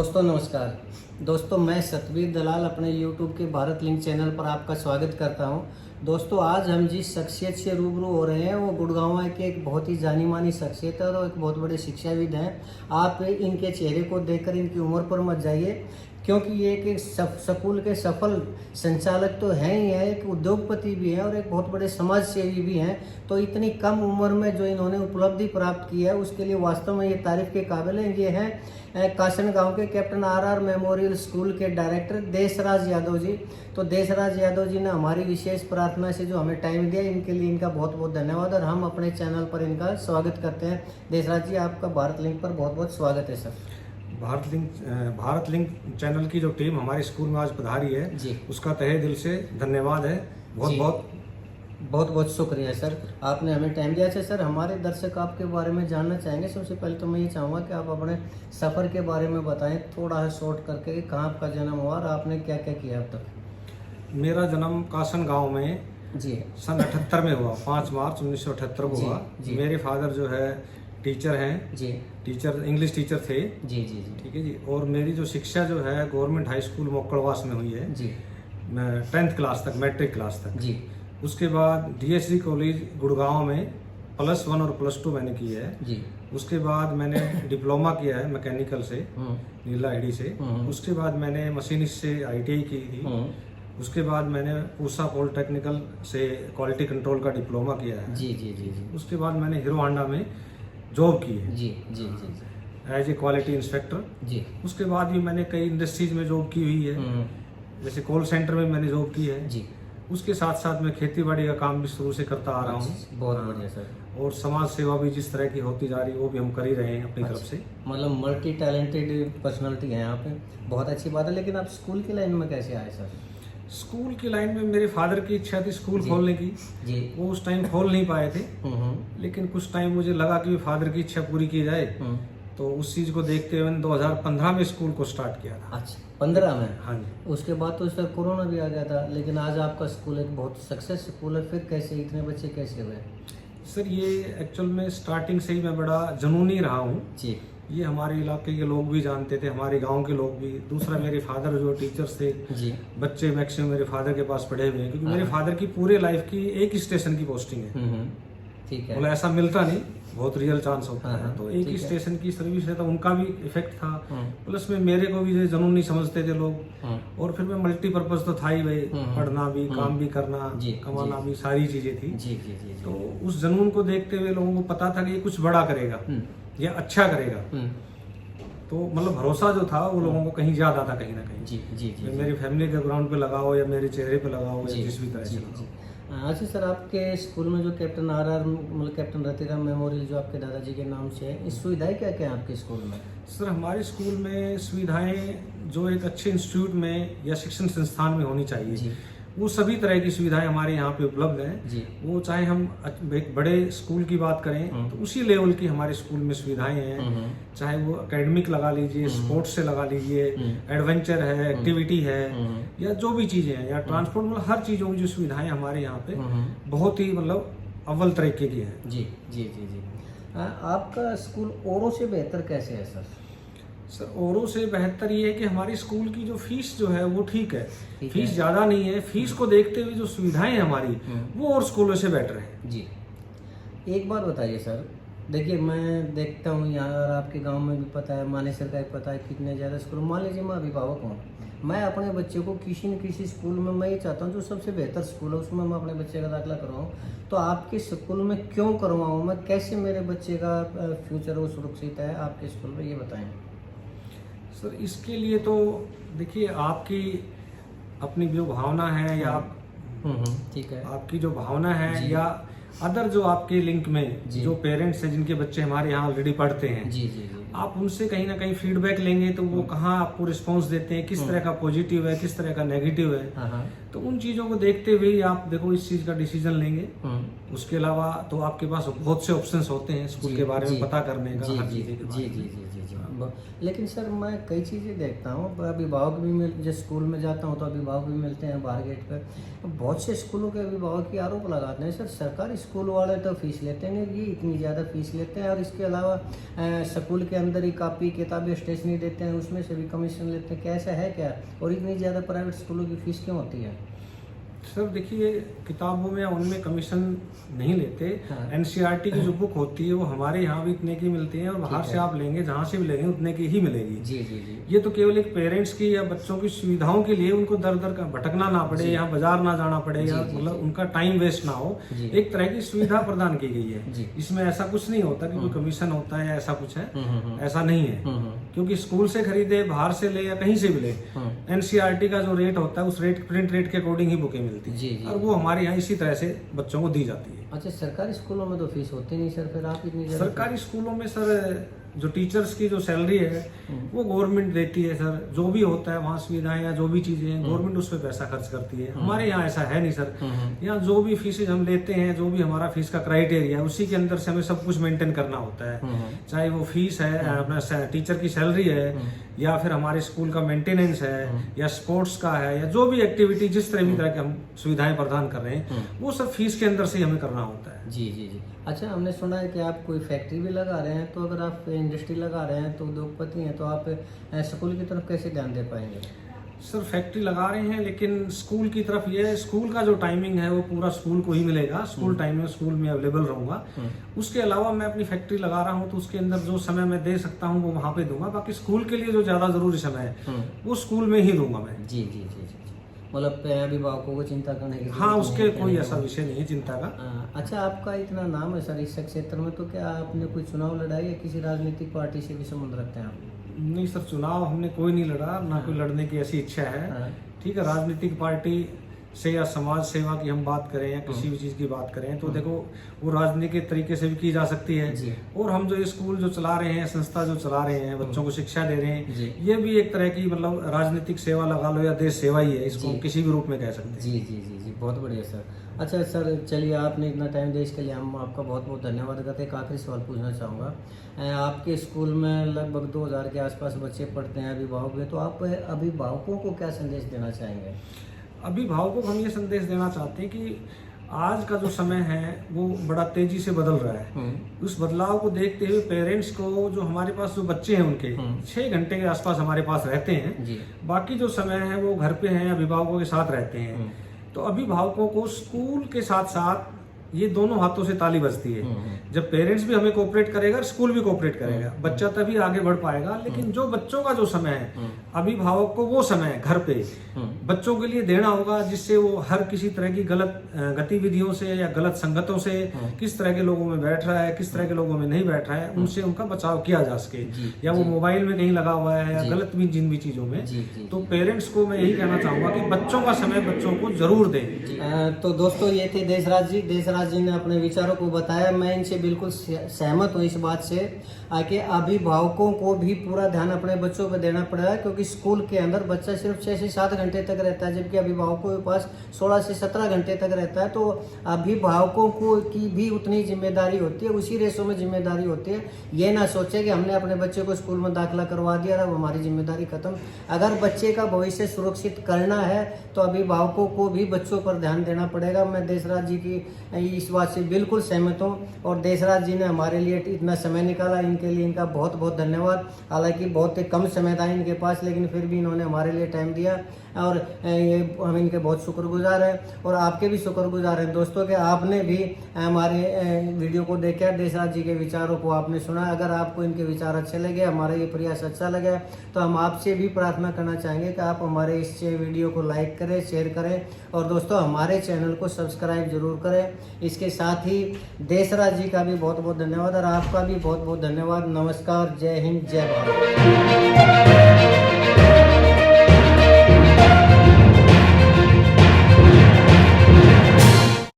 दोस्तों नमस्कार। दोस्तों मैं सतबीर दलाल अपने YouTube के भारत लिंक चैनल पर आपका स्वागत करता हूं। दोस्तों आज हम जिस शख्सियत से रूबरू हो रहे हैं वो गुड़गांव के एक बहुत ही जानी मानी शख्सियत है और एक बहुत बड़े शिक्षाविद हैं। आप इनके चेहरे को देखकर इनकी उम्र पर मत जाइए, क्योंकि ये एक स्कूल के सफल संचालक तो हैं ही हैं, एक उद्योगपति भी हैं और एक बहुत बड़े समाज सेवी भी हैं। तो इतनी कम उम्र में जो इन्होंने उपलब्धि प्राप्त की है उसके लिए वास्तव में ये तारीफ के काबिल हैं। ये हैं कासन गांव के कैप्टन आर मेमोरियल स्कूल के डायरेक्टर देशराज यादव जी। तो देशराज यादव जी ने हमारी विशेष प्रार्थना से जो हमें टाइम दिया, इनके लिए इनका बहुत बहुत धन्यवाद और हम अपने चैनल पर इनका स्वागत करते हैं। देशराज जी आपका भारत लिंक पर बहुत बहुत स्वागत है सर। भारत लिंक चैनल की जो टीम हमारे स्कूल में आज पधारी है जी, उसका तहे दिल से धन्यवाद है। बहुत बहुत शुक्रिया सर, आपने हमें टाइम दिया। अच्छा सर, हमारे दर्शक आपके बारे में जानना चाहेंगे। सबसे पहले तो मैं ये चाहूँगा कि आप अपने सफ़र के बारे में बताएं थोड़ा सा शॉर्ट करके कि कहाँ आपका जन्म हुआ और आपने क्या क्या किया अब तक। मेरा जन्म कासन गांव में जी सन 78 में हुआ, 5 मार्च 1978 को हुआ। मेरे फादर जो है टीचर हैं जी, टीचर इंग्लिश टीचर थे जी जी जी, ठीक है जी। और मेरी जो शिक्षा जो है गवर्नमेंट हाई स्कूल मोकड़वास में हुई है जी, 10th क्लास तक, मैट्रिक क्लास तक जी। उसके बाद DSD कॉलेज गुड़गांव में +1 और +2 मैंने की है जी। उसके बाद मैंने डिप्लोमा किया है मैकेनिकल से नीला आईडी से। उसके बाद मैंने मशीनिस्ट से ITI की थी। उसके बाद मैंने पूसा पॉलिटेक्निकल से क्वालिटी कंट्रोल का डिप्लोमा किया है। जी जी जी जी। उसके बाद मैंने हीरो होंडा में जॉब की है जी जी जी एज ए क्वालिटी इंस्पेक्टर। जी। उसके बाद भी मैंने कई इंडस्ट्रीज में जॉब की हुई है, जैसे कॉल सेंटर में मैंने जॉब की है जी। उसके साथ साथ मैं खेती बाड़ी का काम भी शुरू से करता आ रहा हूँ। बहुत बढ़िया सर। और समाज सेवा भी जिस तरह की होती जा रही है वो भी हम कर ही रहे हैं अपनी तरफ से। मतलब मल्टी टैलेंटेड पर्सनालिटी है आप, बहुत अच्छी बात है। लेकिन आप स्कूल की लाइन में कैसे आए सर? स्कूल की लाइन में मेरे फादर की इच्छा थी स्कूल खोलने की जी। वो उस टाइम खोल नहीं पाए थे, लेकिन कुछ टाइम मुझे लगा कि फादर की इच्छा पूरी की जाए, तो उस चीज को देखते हुए 2015 में स्कूल को स्टार्ट किया था। अच्छा, 15 में? हाँ जी। उसके बाद तो सर कोरोना भी आ गया था, लेकिन आज आपका स्कूल एक बहुत सक्सेस स्कूल है। फिर कैसे इतने बच्चे कैसे हुए? सर ये एक्चुअल में स्टार्टिंग से ही मैं बड़ा जुनूनी रहा हूँ जी। ये हमारे इलाके के लोग भी जानते थे, हमारे गांव के लोग भी। दूसरा मेरे फादर जो टीचर्स थे जी, बच्चे मैक्सिमम मेरे फादर के पास पढ़े हुए हैं, क्योंकि मेरे फादर की पूरे लाइफ की एक स्टेशन की पोस्टिंग है। ठीक है। बोला ऐसा मिलता नहीं, बहुत रियल चांस होता है। तो एक ही ठीक है। स्टेशन की सर्विस है तो उनका भी इफेक्ट था, प्लस में मेरे को भी जुनून नहीं समझते थे लोग। और फिर मैं मल्टीपर्पज तो था ही भाई, पढ़ना भी काम भी करना कमाना भी सारी चीजें थी। जी जी जी। तो उस जुनून को देखते हुए लोगों को पता था कि ये कुछ बड़ा करेगा या अच्छा करेगा, तो मतलब भरोसा जो था वो लोगों को कहीं ज्यादा था कहीं ना कहीं। जी जी जी। मेरी फैमिली के ग्राउंड पे लगाओ या मेरे चेहरे पे लगाओ या जिस भी तरह से लगाओ। अच्छा सर, आपके स्कूल में जो कैप्टन RR मतलब कैप्टन रतिराम मेमोरियल जो आपके दादाजी के नाम से है, इस सुविधाएं क्या क्या है आपके स्कूल में? सर हमारे स्कूल में सुविधाएं जो एक अच्छे इंस्टीट्यूट में या शिक्षण संस्थान में होनी चाहिए वो सभी तरह की सुविधाएं हमारे यहाँ पे उपलब्ध हैं। वो चाहे हम एक बड़े स्कूल की बात करें तो उसी लेवल की हमारे स्कूल में सुविधाएं हैं, चाहे वो एकेडमिक लगा लीजिए, स्पोर्ट्स से लगा लीजिए, एडवेंचर है, एक्टिविटी है या जो भी चीजें हैं या ट्रांसपोर्ट, मतलब हर चीजों की जो सुविधाएं हमारे यहाँ पे बहुत ही मतलब अव्वल तरीके की है। जी जी जी जी। आपका स्कूल औरों से बेहतर कैसे है सर? सर औरों से बेहतर ये है कि हमारी स्कूल की जो फीस जो है वो ठीक है, फीस ज़्यादा नहीं है। फीस को देखते हुए जो सुविधाएं हमारी वो और स्कूलों से बेटर है। जी। एक बात बताइए सर, देखिए मैं देखता हूँ यहाँ और आपके गांव में भी पता है, मानेसर का भी पता है, कितने ज़्यादा स्कूल। मान लीजिए मैं अभिभावक हूँ, मैं अपने बच्चे को किसी न किसी स्कूल में, मैं ये चाहता हूँ जो सबसे बेहतर स्कूल है उसमें मैं अपने बच्चे का दाखिला करवाऊँ। तो आपके स्कूल में क्यों करवाऊँ मैं? कैसे मेरे बच्चे का फ्यूचर वो सुरक्षित है आपके स्कूल में, ये बताएँ। सर इसके लिए तो देखिए आपकी अपनी जो भावना है या आप ठीक है, आपकी जो भावना है या अदर जो आपके लिंक में जो पेरेंट्स हैं जिनके बच्चे हमारे यहाँ ऑलरेडी पढ़ते हैं, जी जी जी, आप उनसे कहीं ना कहीं फीडबैक लेंगे तो वो कहाँ आपको रिस्पांस देते हैं, किस तरह का पॉजिटिव है, किस तरह का नेगेटिव है। तो उन चीजों को देखते हुए ही आप देखो इस चीज का डिसीजन लेंगे। उसके अलावा तो आपके पास बहुत से ऑप्शंस होते हैं स्कूल के बारे में पता करने का, हर चीज के बारे में। लेकिन सर मैं कई चीज़ें देखता हूँ, अभिभावक भी जब स्कूल में जाता हूँ तो अभिभावक भी मिलते हैं बाहर गेट पर। बहुत से स्कूलों के अभिभावक ये आरोप लगाते हैं, सर सरकारी स्कूल वाले तो फीस लेते हैं, ये इतनी ज़्यादा फीस लेते हैं और इसके अलावा स्कूल के अंदर ही कापी किताबें स्टेशनरी देते हैं, उसमें से भी कमीशन लेते हैं, कैसा है क्या? और इतनी ज़्यादा प्राइवेट स्कूलों की फीस क्यों होती है? सर देखिए, किताबों में उनमें कमीशन नहीं लेते। हाँ। एनसीईआरटी की जो बुक होती है वो हमारे यहाँ भी इतने की मिलती है, और बाहर से आप लेंगे जहाँ से भी लेंगे उतने की ही मिलेगी। जी जी जी। ये तो केवल एक पेरेंट्स की या बच्चों की सुविधाओं के लिए, उनको दर दर का भटकना ना पड़े, यहाँ बाजार ना जाना पड़े, या मतलब उनका टाइम वेस्ट ना हो, एक तरह की सुविधा प्रदान की गई है। इसमें ऐसा कुछ नहीं होता कि कोई कमीशन होता है या ऐसा कुछ है, ऐसा नहीं है। क्योंकि स्कूल से खरीदे, बाहर से ले या कहीं से भी ले, एनसीईआरटी का जो रेट होता है उस रेट, प्रिंट रेट के अकॉर्डिंग ही बुकें मिलती है, और वो हमारे यहाँ इसी तरह से बच्चों को दी जाती है। अच्छा, सरकारी स्कूलों में तो फीस होती नहीं सर, फिर आप इतनी ज़्यादा? सरकारी स्कूलों में सर जो टीचर्स की जो सैलरी है वो गवर्नमेंट देती है सर। जो भी होता है वहाँ सुविधाएं या जो भी चीजें हैं गवर्नमेंट उस पर पैसा खर्च करती है। हमारे यहाँ ऐसा है नहीं सर। यहाँ जो भी फीसेज हम लेते हैं, जो भी हमारा फीस का क्राइटेरिया है, उसी के अंदर से हमें सब कुछ मेंटेन करना होता है। चाहे वो फीस है, अपना टीचर की सैलरी है, या फिर हमारे स्कूल का मेंटेनेंस है, या स्पोर्ट्स का है, या जो भी एक्टिविटी, जिस तरह के हम सुविधाएं प्रदान कर रहे हैं, वो सब फीस के अंदर से ही हमें करना होता है। जी जी जी। अच्छा, हमने सुना है कि आप कोई फैक्ट्री भी लगा रहे हैं, तो अगर आप इंडस्ट्री लगा रहे हैं, तो उद्योगपति हैं, तो आप स्कूल की तरफ कैसे ध्यान दे पाएंगे? सर फैक्ट्री लगा रहे हैं, लेकिन स्कूल की तरफ ये, स्कूल का जो टाइमिंग है वो पूरा स्कूल को ही मिलेगा। स्कूल टाइम में स्कूल में अवेलेबल रहूंगा। उसके अलावा मैं अपनी फैक्ट्री लगा रहा हूँ, तो उसके अंदर जो समय मैं दे सकता हूँ वो वहाँ पे दूंगा। बाकी स्कूल के लिए जो ज्यादा जरूरी समय है वो स्कूल में ही दूंगा मैं। जी जी जी जी। मतलब अभिभावकों को चिंता करने की? हाँ, उसके कोई ऐसा विषय नहीं है चिंता का। अच्छा, आपका इतना नाम है सर इस क्षेत्र में, तो क्या आपने कोई चुनाव लड़ा है या किसी राजनीतिक पार्टी से भी संबंध रखते हैं आप? नहीं सर, चुनाव हमने कोई नहीं लड़ा, ना कोई लड़ने की ऐसी इच्छा है। ठीक है, राजनीतिक पार्टी से या समाज सेवा की हम बात करें या किसी भी चीज की बात करें, तो देखो वो राजनीतिक तरीके से भी की जा सकती है। और हम जो ये स्कूल जो चला रहे हैं, संस्था जो चला रहे हैं, बच्चों को शिक्षा दे रहे हैं, ये भी एक तरह की मतलब राजनीतिक सेवा लगा लो या देश सेवा ही है, इसको किसी भी रूप में कह सकते हैं। जी जी जी जी, बहुत बढ़िया सर। अच्छा सर, चलिए, आपने इतना टाइम दिया इसके लिए हम आपका बहुत बहुत धन्यवाद करते हैं। एक आखिरी सवाल पूछना चाहूँगा, आपके स्कूल में लगभग 2000 के आसपास बच्चे पढ़ते हैं, अभिभावक हैं, तो आप अभिभावकों को क्या संदेश देना चाहेंगे? अभिभावकों को हम ये संदेश देना चाहते हैं कि आज का जो समय है वो बड़ा तेजी से बदल रहा है। उस बदलाव को देखते हुए पेरेंट्स को, जो हमारे पास जो बच्चे हैं उनके 6 घंटे के आसपास हमारे पास रहते हैं, बाकी जो समय है वो घर पे हैं, अभिभावकों के साथ रहते हैं। तो अभिभावकों को स्कूल के साथ साथ ये दोनों हाथों से ताली बजती है। जब पेरेंट्स भी हमें कोऑपरेट करेगा, स्कूल भी कोऑपरेट करेगा, बच्चा तभी आगे बढ़ पाएगा। लेकिन जो बच्चों का जो समय है, अभिभावक को वो समय घर पे बच्चों के लिए देना होगा, जिससे वो हर किसी तरह की गलत गतिविधियों से या गलत संगतों से, किस तरह के लोगों में बैठ रहा है, किस तरह के लोगों में नहीं बैठ रहा है, उनसे उनका बचाव किया जा सके। या वो मोबाइल में कहीं लगा हुआ है या गलत भी जिन भी चीजों में, तो पेरेंट्स को मैं यही कहना चाहूंगा कि बच्चों का समय बच्चों को जरूर दें। तो दोस्तों, ये थे देशराज जी। देशराज जी ने अपने विचारों को बताया। मैं इनसे बिल्कुल सहमत हूँ इस बात से कि अभिभावकों को भी पूरा ध्यान अपने बच्चों पर देना पड़ेगा, क्योंकि स्कूल के अंदर बच्चा सिर्फ 6 से 7 घंटे तक रहता है, जबकि अभिभावकों के पास 16 से 17 घंटे तक रहता है। तो अभिभावकों को की भी उतनी जिम्मेदारी होती है, उसी रेशो में जिम्मेदारी होती है। ये ना सोचे कि हमने अपने बच्चे को स्कूल में दाखिला करवा दिया, अब हमारी जिम्मेदारी खत्म। अगर बच्चे का भविष्य सुरक्षित करना है तो अभिभावकों को भी बच्चों पर ध्यान देना पड़ेगा। मैं देशराज जी की इस बात से बिल्कुल सहमत हूँ, और देशराज जी ने हमारे लिए इतना समय निकाला, इनके लिए इनका बहुत बहुत धन्यवाद। हालांकि बहुत ही कम समय था इनके पास, लेकिन फिर भी इन्होंने हमारे लिए टाइम दिया, और ये हम इनके बहुत शुक्रगुजार हैं, और आपके भी शुक्रगुजार हैं दोस्तों कि आपने भी हमारे वीडियो को देखा, देशराज जी के विचारों को आपने सुना। अगर आपको इनके विचार अच्छे लगे, हमारा ये प्रयास अच्छा लगा, तो हम आपसे भी प्रार्थना करना चाहेंगे कि आप हमारे इस वीडियो को लाइक करें, शेयर करें, और दोस्तों हमारे चैनल को सब्सक्राइब जरूर करें। इसके साथ ही देशराज जी का भी बहुत बहुत धन्यवाद, और आपका भी बहुत बहुत धन्यवाद। नमस्कार, जय हिंद, जय भारत।